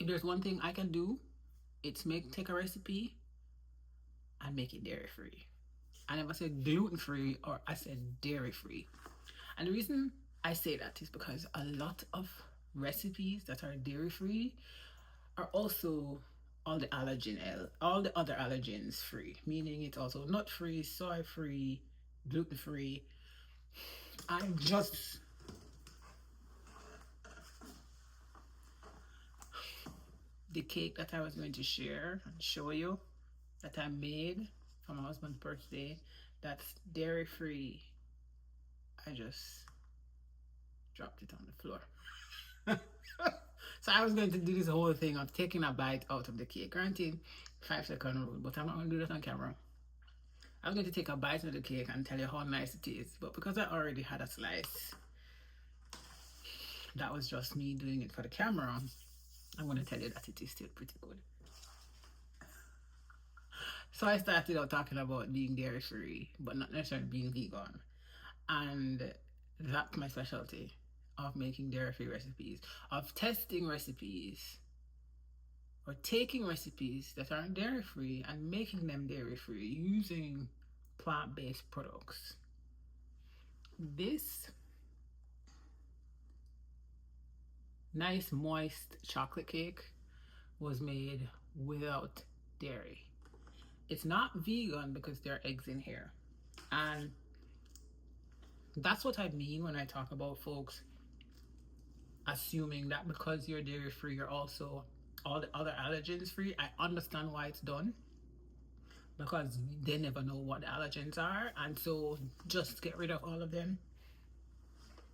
If there's one thing I can do, it's take a recipe and make it dairy free. I never said gluten free, or I said dairy free. And the reason I say that is because a lot of recipes that are dairy free are also all the other allergens free, meaning it's also nut free, soy free, gluten free. I just the cake that I was going to share and show you that I made for my husband's birthday, that's dairy free. I just dropped it on the floor. So I was going to do this whole thing of taking a bite out of the cake. Granted, 5 second rule, but I'm not going to do that on camera. I was going to take a bite of the cake and tell you how nice it is, but because I already had a slice, that was just me doing it for the camera. I'm going to tell you that it is still pretty good. So I started out talking about being dairy free, but not necessarily being vegan. And that's my specialty of making dairy free recipes, of testing recipes or taking recipes that aren't dairy free and making them dairy free using plant based products. This nice moist chocolate cake was made without dairy. It's not vegan because there are eggs in here. And that's what I mean when I talk about folks assuming that because you're dairy free, you're also all the other allergens free. I understand why it's done because they never know what the allergens are, and so just get rid of all of them.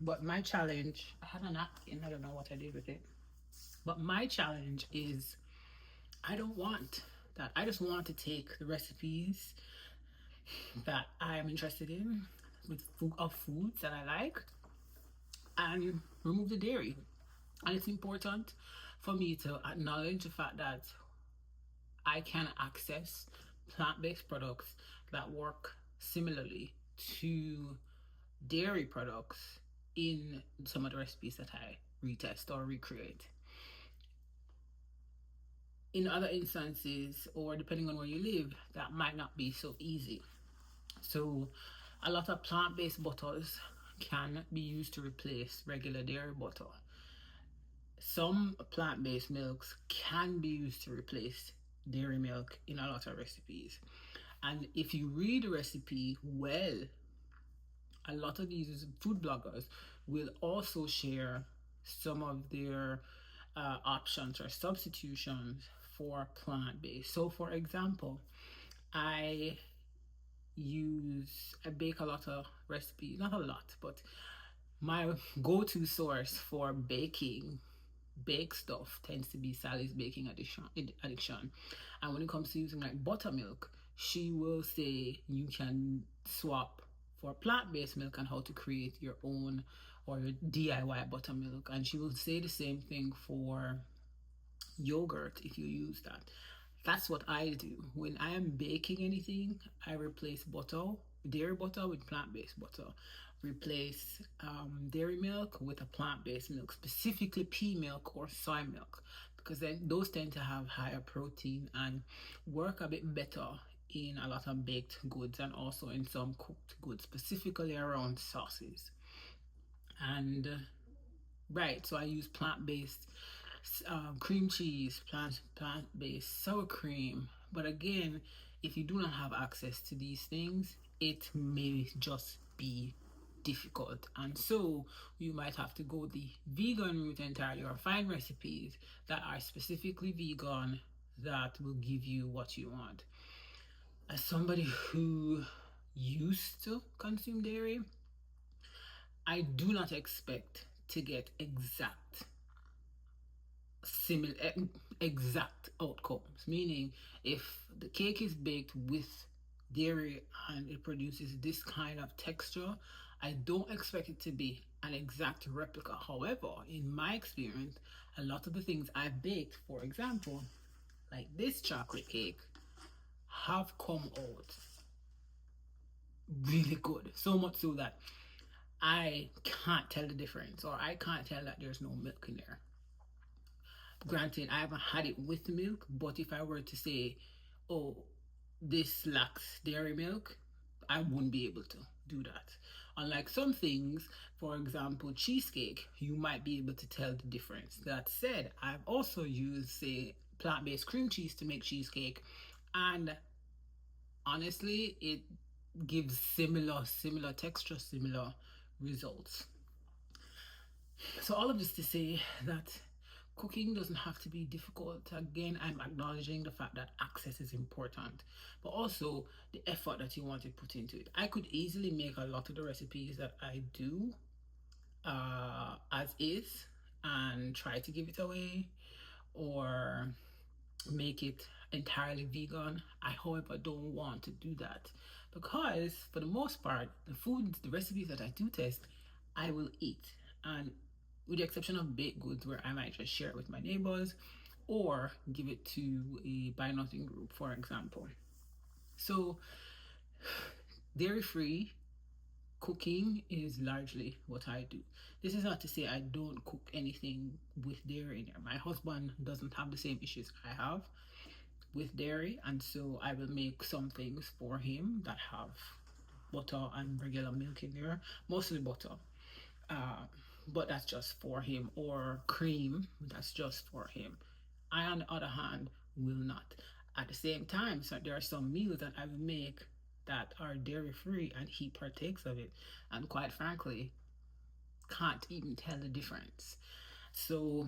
But my challenge, I had a napkin, I don't know what I did with it. But my challenge is I don't want that. I just want to take the recipes that I am interested in with foods that I like and remove the dairy. And it's important for me to acknowledge the fact that I can access plant-based products that work similarly to dairy products in some of the recipes that I retest or recreate. In other instances, or depending on where you live, that might not be so easy. So a lot of plant-based butters can be used to replace regular dairy butter. Some plant-based milks can be used to replace dairy milk in a lot of recipes. And if you read the recipe well, a lot of these food bloggers will also share some of their options or substitutions for plant-based. So for example, I bake a lot of recipes, not a lot, but my go-to source for baking baked stuff tends to be Sally's baking addiction. And when it comes to using like buttermilk, she will say you can swap for plant-based milk and how to create your own or your DIY buttermilk. And she will say the same thing for yogurt if you use that. That's what I do. When I am baking anything, I replace dairy butter with plant-based butter. Replace dairy milk with a plant-based milk, specifically pea milk or soy milk, because then those tend to have higher protein and work a bit better in a lot of baked goods and also in some cooked goods, specifically around sauces. And right, so I use plant-based cream cheese, plant-based sour cream. But again, if you do not have access to these things, it may just be difficult, and so you might have to go the vegan route entirely or find recipes that are specifically vegan that will give you what you want. As somebody who used to consume dairy, I do not expect to get exact outcomes, meaning if the cake is baked with dairy and it produces this kind of texture, I don't expect it to be an exact replica. However, in my experience, a lot of the things I've baked, for example, like this chocolate cake, have come out really good. So much so that I can't tell the difference, or I can't tell that there's no milk in there. Granted, I haven't had it with milk, but if I were to say, oh, this lacks dairy milk, I wouldn't be able to do that. Unlike some things, for example, cheesecake, you might be able to tell the difference. That said, I've also used, say, plant-based cream cheese to make cheesecake, and honestly, it gives similar texture, similar results. So all of this to say that cooking doesn't have to be difficult. Again, I'm acknowledging the fact that access is important, but also the effort that you want to put into it. I could easily make a lot of the recipes that I do as is and try to give it away, or make it entirely vegan. I, however, don't want to do that because, for the most part, the foods, the recipes that I do test, I will eat. And with the exception of baked goods, where I might just share it with my neighbors or give it to a buy nothing group, for example. So, dairy free cooking is largely what I do. This is not to say I don't cook anything with dairy in there. My husband doesn't have the same issues I have with dairy, and so I will make some things for him that have butter and regular milk in there, mostly butter. Uh, but that's just for him, or cream, that's just for him. I, on the other hand, will not. At the same time, so there are some meals that I will make that are dairy free, and he partakes of it, and quite frankly, can't even tell the difference. So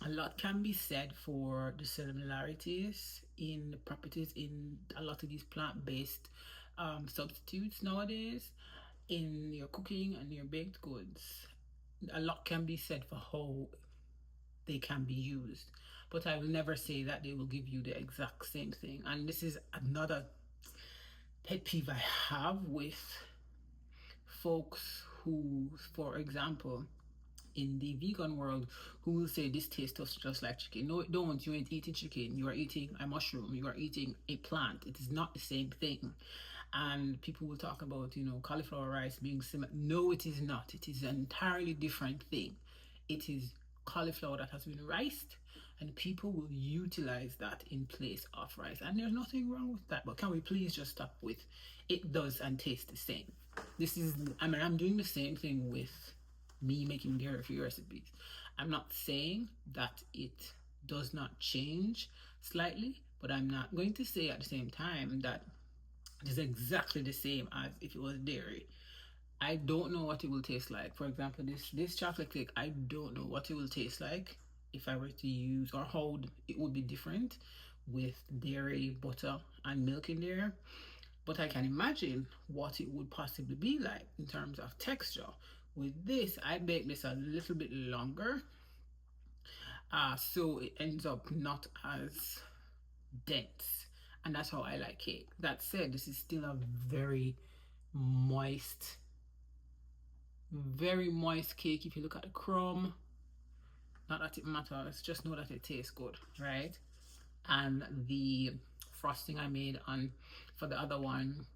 a lot can be said for the similarities in the properties in a lot of these plant-based substitutes nowadays in your cooking and your baked goods. A lot can be said for how they can be used, but I will never say that they will give you the exact same thing. And this is another pet peeve I have with folks who, for example, in the vegan world, who will say this tastes just like chicken. No, it don't. You ain't eating chicken. You are eating a mushroom. You are eating a plant. It is not the same thing. And people will talk about, cauliflower rice being similar. No, it is not. It is an entirely different thing. It is cauliflower that has been riced, and people will utilize that in place of rice. And there's nothing wrong with that. But can we please just stop with it does and tastes the same? I'm doing the same thing with me making dairy free recipes. I'm not saying that it does not change slightly, but I'm not going to say at the same time that it is exactly the same as if it was dairy. I don't know what it will taste like. For example, this chocolate cake, I don't know what it will taste like if I were to use, or how it would be different with dairy, butter, and milk in there. But I can imagine what it would possibly be like in terms of texture. With this, I bake this a little bit longer, so it ends up not as dense, and that's how I like cake. That said, this is still a moist, very moist cake. If you look at the crumb, not that it matters, just know that it tastes good, right? And the frosting I made on for the other one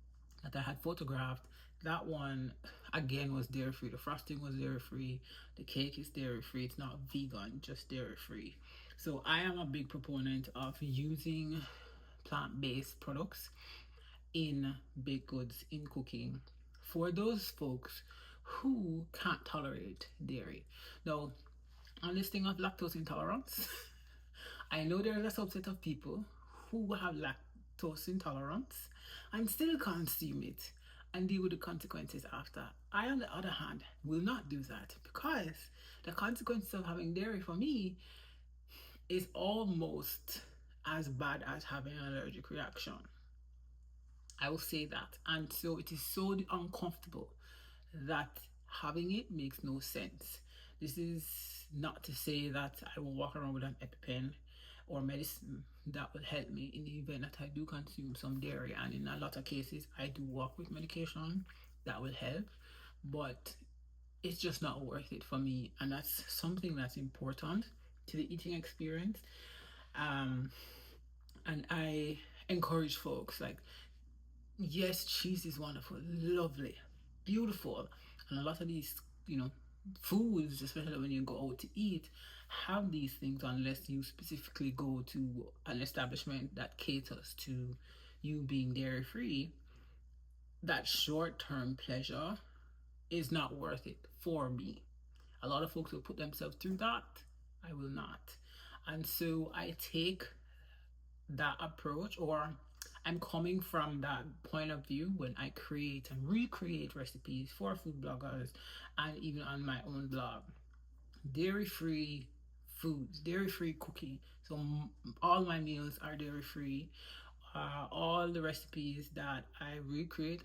that I had photographed, that one again was dairy free. The frosting was dairy free. The cake is dairy free. It's not vegan, just dairy free. So I am a big proponent of using plant-based products in baked goods, in cooking, for those folks who can't tolerate dairy. Now, on this thing of lactose intolerance, I know there is a subset of people who have lactose intolerance and still consume it and deal with the consequences after. I, on the other hand, will not do that, because the consequences of having dairy for me is almost as bad as having an allergic reaction. I will say that. And so it is so uncomfortable that having it makes no sense. This is not to say that I will walk around with an EpiPen or medicine that will help me in the event that I do consume some dairy. And in a lot of cases, I do walk with medication that will help, but it's just not worth it for me. And that's something that's important to the eating experience. And I encourage folks, like, yes, cheese is wonderful, lovely, beautiful, and a lot of these, foods, especially when you go out to eat, have these things unless you specifically go to an establishment that caters to you being dairy free. That short term pleasure is not worth it for me. A lot of folks will put themselves through that. I will not. And so I take that approach, or I'm coming from that point of view when I create and recreate recipes for food bloggers and even on my own blog. Dairy free foods, dairy free cooking. So all my meals are dairy free. All the recipes that I recreate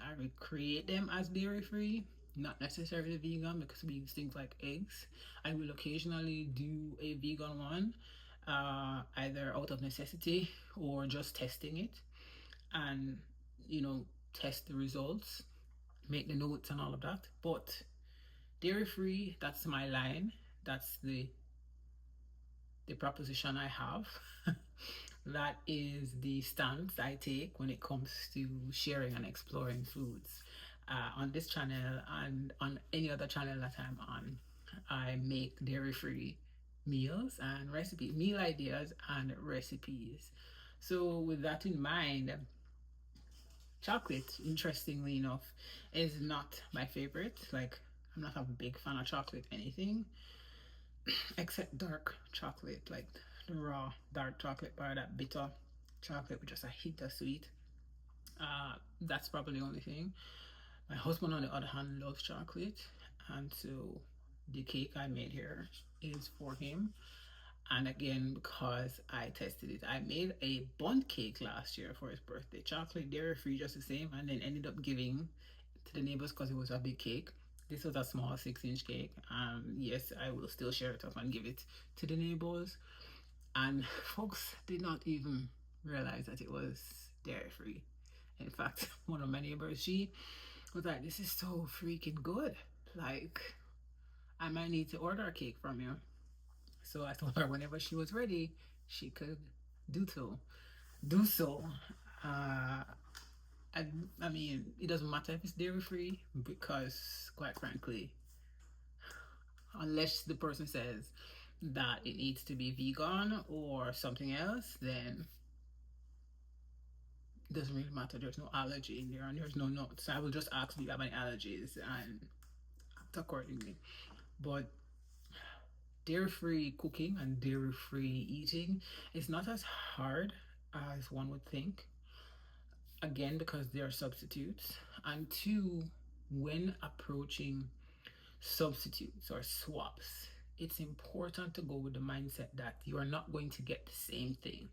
them as dairy free, not necessarily vegan because we use things like eggs. I will occasionally do a vegan one, either out of necessity or just testing it and, you know, test the results, make the notes and all of that. But dairy free, that's my line. That's the proposition I have. That is the stance I take when it comes to sharing and exploring foods. On this channel and on any other channel that I'm on, I make dairy free meals and recipe meal ideas and recipes. So with that in mind, chocolate, interestingly enough, is not my favorite. Like, I'm not a big fan of chocolate anything except dark chocolate, like the raw dark chocolate bar, that bitter chocolate with just a hint of sweet. That's probably the only thing. My husband, on the other hand, loves chocolate, and so the cake I made here is for him. And again, because I tested it, I made a bundt cake last year for his birthday, chocolate, dairy free, just the same, and then ended up giving to the neighbors because it was a big cake. This was a small 6-inch cake. Yes, I will still share it up and give it to the neighbors. And folks did not even realize that it was dairy free. In fact, one of my neighbors, she was like, "This is so freaking good. Like, I might need to order a cake from you." So I told her whenever she was ready, she could do so. Do so. Uh, I, I mean, it doesn't matter if it's dairy free because, quite frankly, unless the person says that it needs to be vegan or something else, then it doesn't really matter. There's no allergy in there and there's no nuts. I will just ask, do you have any allergies, and act accordingly. But dairy free cooking and dairy free eating is not as hard as one would think. Again, because they are substitutes, and two, when approaching substitutes or swaps, it's important to go with the mindset that you are not going to get the same thing.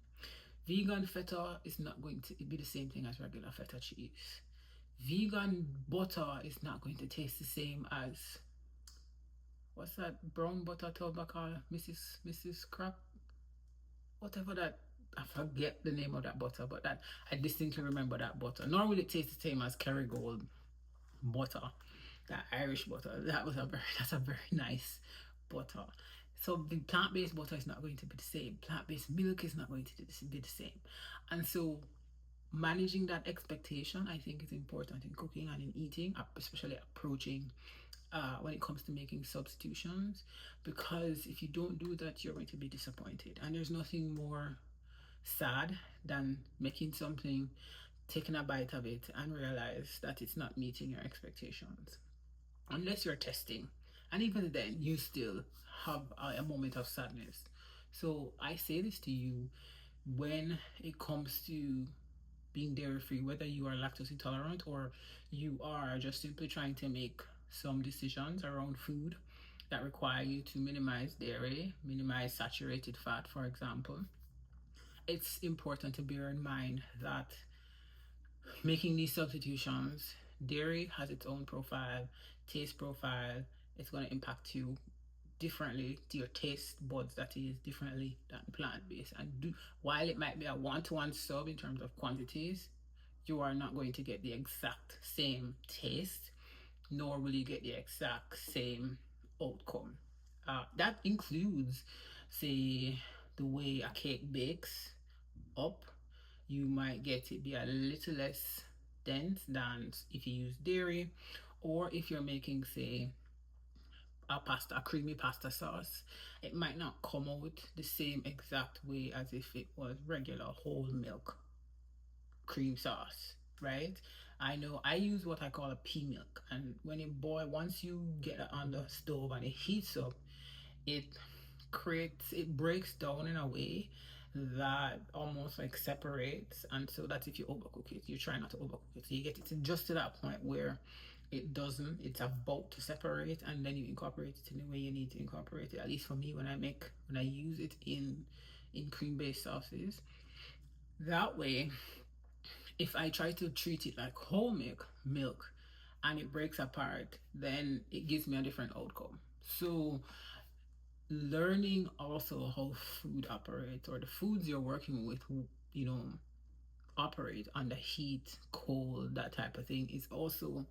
Vegan feta is not going to be the same thing as regular feta cheese. Vegan butter is not going to taste the same as, what's that brown butter tub called, Mrs. Crap, whatever that. I forget the name of that butter, but that I distinctly remember that butter. Nor will it taste the same as Kerrygold butter, that Irish butter. That's a very nice butter. So the plant-based butter is not going to be the same. Plant-based milk is not going to be the same. And so managing that expectation, I think, is important in cooking and in eating, especially approaching when it comes to making substitutions, because if you don't do that, you're going to be disappointed. And there's nothing more sad than making something, taking a bite of it, and realize that it's not meeting your expectations. Unless you're testing, and even then, you still have a moment of sadness. So I say this to you: when it comes to being dairy free, whether you are lactose intolerant or you are just simply trying to make some decisions around food that require you to minimize dairy, minimize saturated fat, for example, it's important to bear in mind that making these substitutions, dairy has its own profile, taste profile. It's going to impact you differently to your taste buds, that is, differently than plant-based. And while it might be a one-to-one sub in terms of quantities, you are not going to get the exact same taste, nor will you get the exact same outcome. That includes, say, the way a cake bakes up. You might get it be a little less dense than if you use dairy, or if you're making, say, a creamy pasta sauce, it might not come out the same exact way as if it was regular whole milk cream sauce, right? I know I use what I call a pea milk, and when it boil, once you get it on the stove and it heats up, it it breaks down in a way that almost like separates, and so that if you overcook it, you try not to overcook it. So you get it to just to that point where it's about to separate, and then you incorporate it in the way you need to incorporate it. At least for me, when I use it in cream based sauces, that way if I try to treat it like whole milk and it breaks apart, then it gives me a different outcome. So learning also how food operates, or the foods you're working with, you know, operate under heat, cold, that type of thing, is also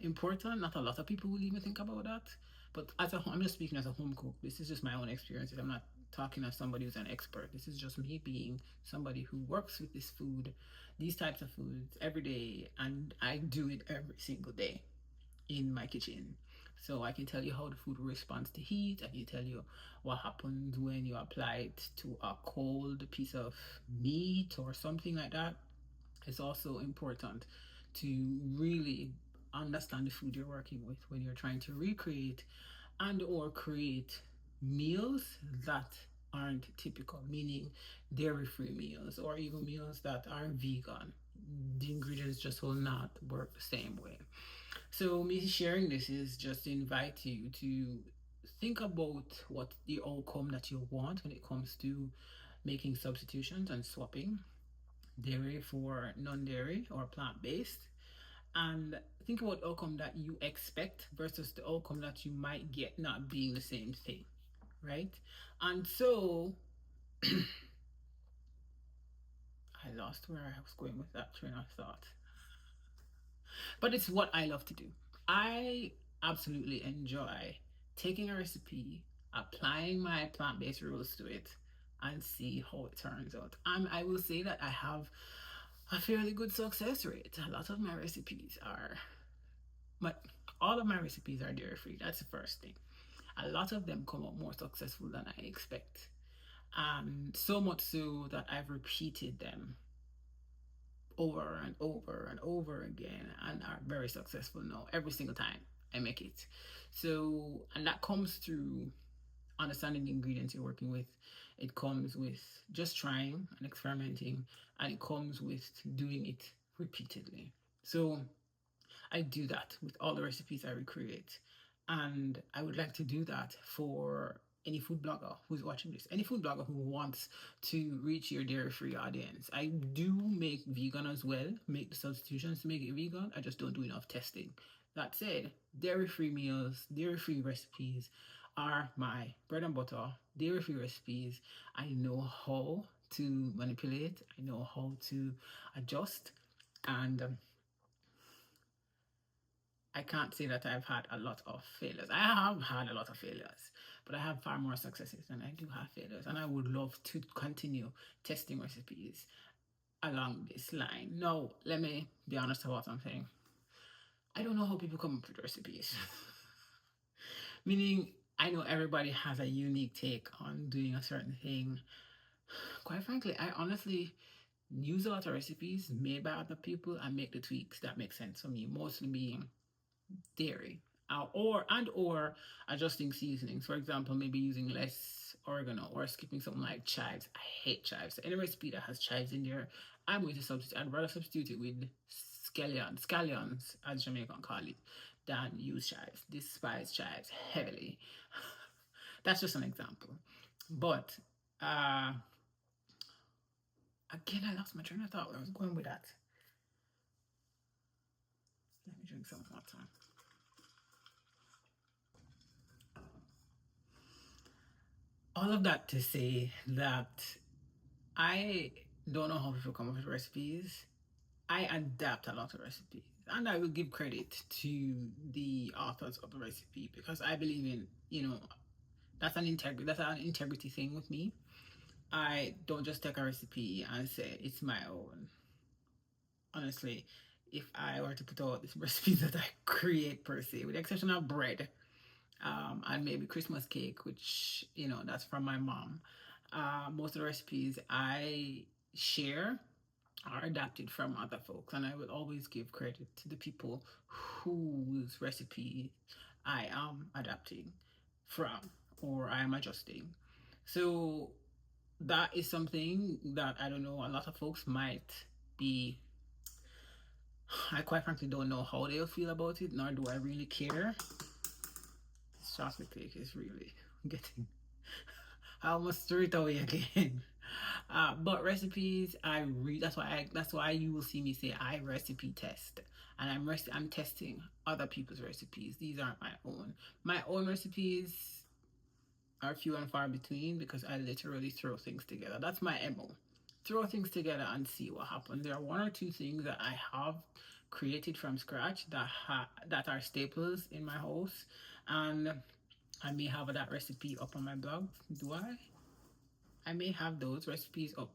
important. Not a lot of people will even think about that. But I'm just speaking as a home cook. This is just my own experiences. I'm not talking as somebody who's an expert. This is just me being somebody who works with this food, these types of foods every day, and I do it every single day in my kitchen. So I can tell you how the food responds to heat. I can tell you what happens when you apply it to a cold piece of meat or something like that. It's also important to really understand the food you're working with when you're trying to recreate and or create meals that aren't typical, meaning dairy-free meals or even meals that are vegan. The ingredients just will not work the same way. So me sharing this is just to invite you to think about what the outcome that you want when it comes to making substitutions and swapping dairy for non-dairy or plant-based, and think about the outcome that you expect versus the outcome that you might get not being the same thing, right? And so I lost where I was going with that train of thought, but it's what I love to do. I absolutely enjoy taking a recipe, applying my plant-based rules to it, and see how it turns out. I will say that I have a fairly good success rate. A lot of my recipes are, but all of my recipes are dairy free. That's the first thing. A lot of them come out more successful than I expect. So much so that I've repeated them over and over and over again and are very successful now every single time I make it. So, and that comes through understanding the ingredients you're working with. It comes with just trying and experimenting, and it comes with doing it repeatedly. So, I do that with all the recipes I recreate. And I would like to do that for any food blogger who's watching this, any food blogger who wants to reach your dairy free audience. I do make vegan as well, make the substitutions to make it vegan. I just don't do enough testing. That said, dairy free meals, dairy free recipes are my bread and butter. Dairy free recipes, I know how to manipulate, I know how to adjust, and I can't say that I've had a lot of failures. I have had a lot of failures, but I have far more successes than I do have failures. And I would love to continue testing recipes along this line. Now, let me be honest about something. I don't know how people come up with recipes. Meaning, I know everybody has a unique take on doing a certain thing. Quite frankly, I honestly use a lot of recipes made by other people and make the tweaks that make sense for me, mostly being dairy, or adjusting seasonings. For example, maybe using less oregano or skipping something like chives. I hate chives. So any recipe that has chives in there, I'm going to substitute. I'd rather substitute it with scallions, as Jamaican call it, than use chives. Despise chives heavily. That's just an example. But uh, again, I lost my train of thought where I was going with that. Let me drink some water. All of that to say that I don't know how people come up with recipes. I adapt a lot of recipes, and I will give credit to the authors of the recipe because I believe in, that's an integrity thing with me. I don't just take a recipe and say it's my own. Honestly, if I were to put out the recipes that I create per se, with the exception of bread, and maybe Christmas cake, which that's from my mom. Most of the recipes I share are adapted from other folks, and I will always give credit to the people whose recipe I am adapting from or I am adjusting. So that is something that I don't know, a lot of folks might be. I quite frankly don't know how they'll feel about it, nor do I really care. This chocolate cake is really getting. I almost threw it away again. But recipes, that's why you will see me say I recipe test, and I'm testing other people's recipes. These aren't my own. My own recipes are few and far between because I literally throw things together. That's my MO. Throw things together and see what happens. There are one or two things that I have created from scratch that are staples in my house, and I may have that recipe up on my blog. Do I? I may have those recipes up.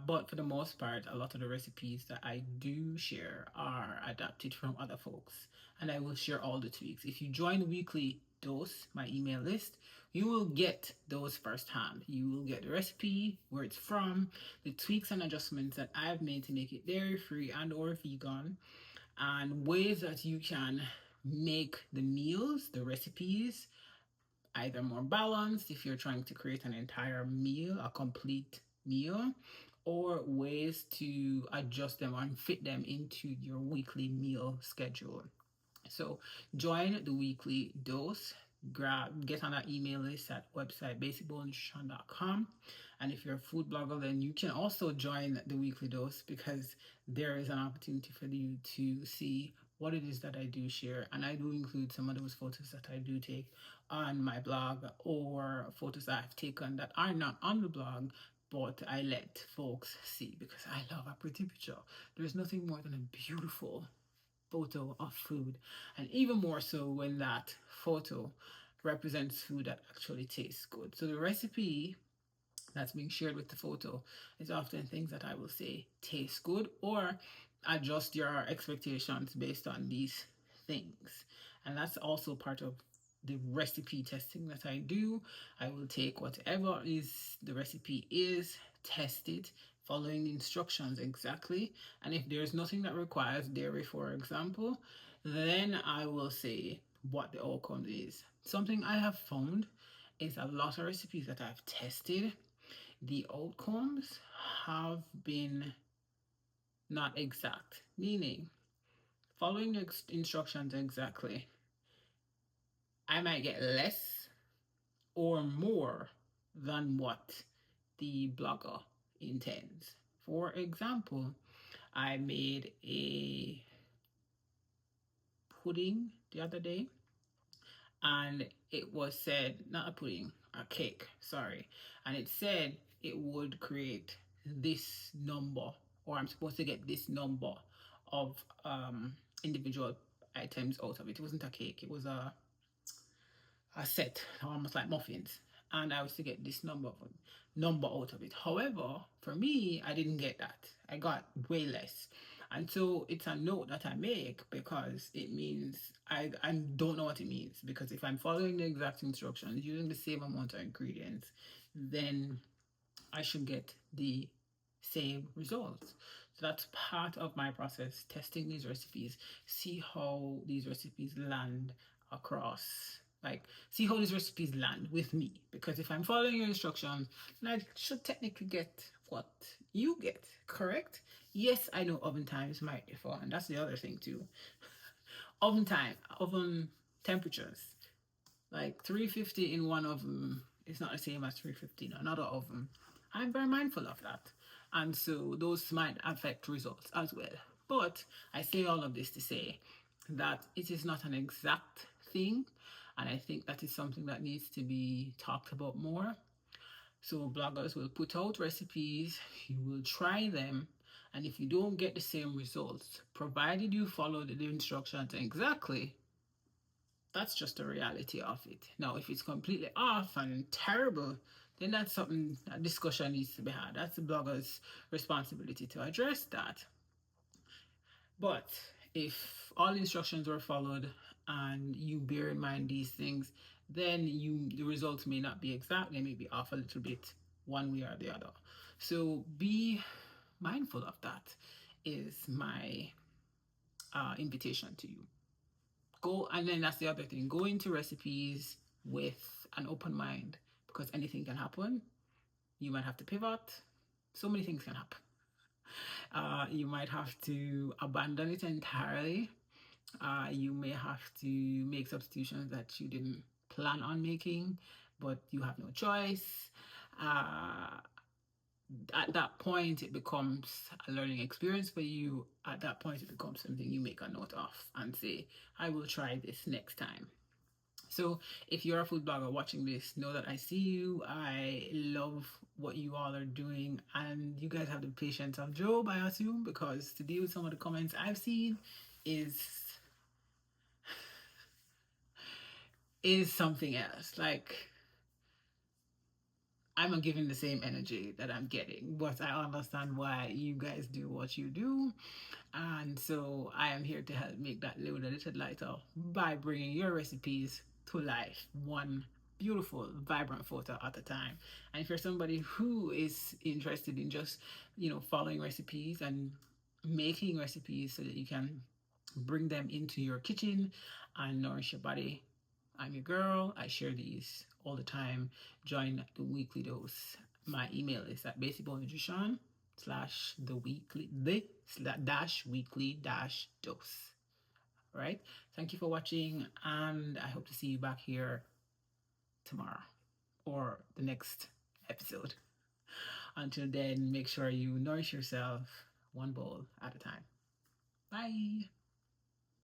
But for the most part, a lot of the recipes that I do share are adapted from other folks, and I will share all the tweaks. If you join the weekly dose, my email list, you will get those firsthand. You will get the recipe, where it's from, the tweaks and adjustments that I've made to make it dairy free and or vegan, and ways that you can make the meals, the recipes, either more balanced if you're trying to create an entire meal, a complete meal, or ways to adjust them and fit them into your weekly meal schedule. So join the weekly dose. Get on our email list at website basicbowlnutrition.com. And if you're a food blogger, then you can also join the weekly dose because there is an opportunity for you to see what it is that I do share. And I do include some of those photos that I do take on my blog or photos I've taken that are not on the blog, but I let folks see because I love a pretty picture. There's nothing more than a beautiful photo of food, and even more so when that photo represents food that actually tastes good. So the recipe that's being shared with the photo is often things that I will say taste good or adjust your expectations based on these things. And that's also part of the recipe testing that I do. I will take whatever is the recipe is, test it, following the instructions exactly. And if there's nothing that requires dairy, for example, then I will say what the outcome is. Something I have found is a lot of recipes that I've tested, the outcomes have been not exact, meaning following the instructions exactly, I might get less or more than what the blogger intends. For example, I made a pudding the other day, and it was said, not a pudding, a cake, sorry, and it said it would create this number, or I'm supposed to get this number of individual items out of it. It wasn't a cake, it was a set, almost like muffins, and I was to get this number out of it. However, for me, I didn't get that. I got way less. And so it's a note that I make because it means I don't know what it means. Because if I'm following the exact instructions, using the same amount of ingredients, then I should get the same results. So that's part of my process, testing these recipes, see how these recipes land across, like see how these recipes land with me. Because if I'm following your instructions, then I should technically get what you get, correct? Yes, I know oven times might differ, and that's the other thing too. Oven temperatures, like 350 in one oven is not the same as 350 in another oven. I'm very mindful of that. And so those might affect results as well. But I say all of this to say that it is not an exact thing. And I think that is something that needs to be talked about more. So bloggers will put out recipes, you will try them, and if you don't get the same results, provided you follow the instructions exactly, that's just the reality of it. Now, if it's completely off and terrible, then that's something, that discussion needs to be had. That's the blogger's responsibility to address that. But if all instructions were followed and you bear in mind these things, then the results may not be exact, they may be off a little bit one way or the other. So be mindful of that, is my invitation to you. Go, and then that's the other thing, go into recipes with an open mind, because anything can happen. You might have to pivot. So many things can happen. You might have to abandon it entirely. You may have to make substitutions that you didn't plan on making, but you have no choice. At that point, it becomes a learning experience for you. At that point, it becomes something you make a note of and say, I will try this next time. So if you're a food blogger watching this, know that I see you. I love what you all are doing, and you guys have the patience of Job, I assume, because to deal with some of the comments I've seen is something else. Like, I'm not giving the same energy that I'm getting, but I understand why you guys do what you do. And so I am here to help make that load a little lighter by bringing your recipes to life, one beautiful, vibrant photo at a time. And if you're somebody who is interested in just, following recipes and making recipes so that you can bring them into your kitchen and nourish your body, I'm your girl. I share these all the time. Join the weekly dose. My email is at basicballnutrition / weekly dose. All right. Thank you for watching, and I hope to see you back here tomorrow or the next episode. Until then, make sure you nourish yourself one bowl at a time. Bye.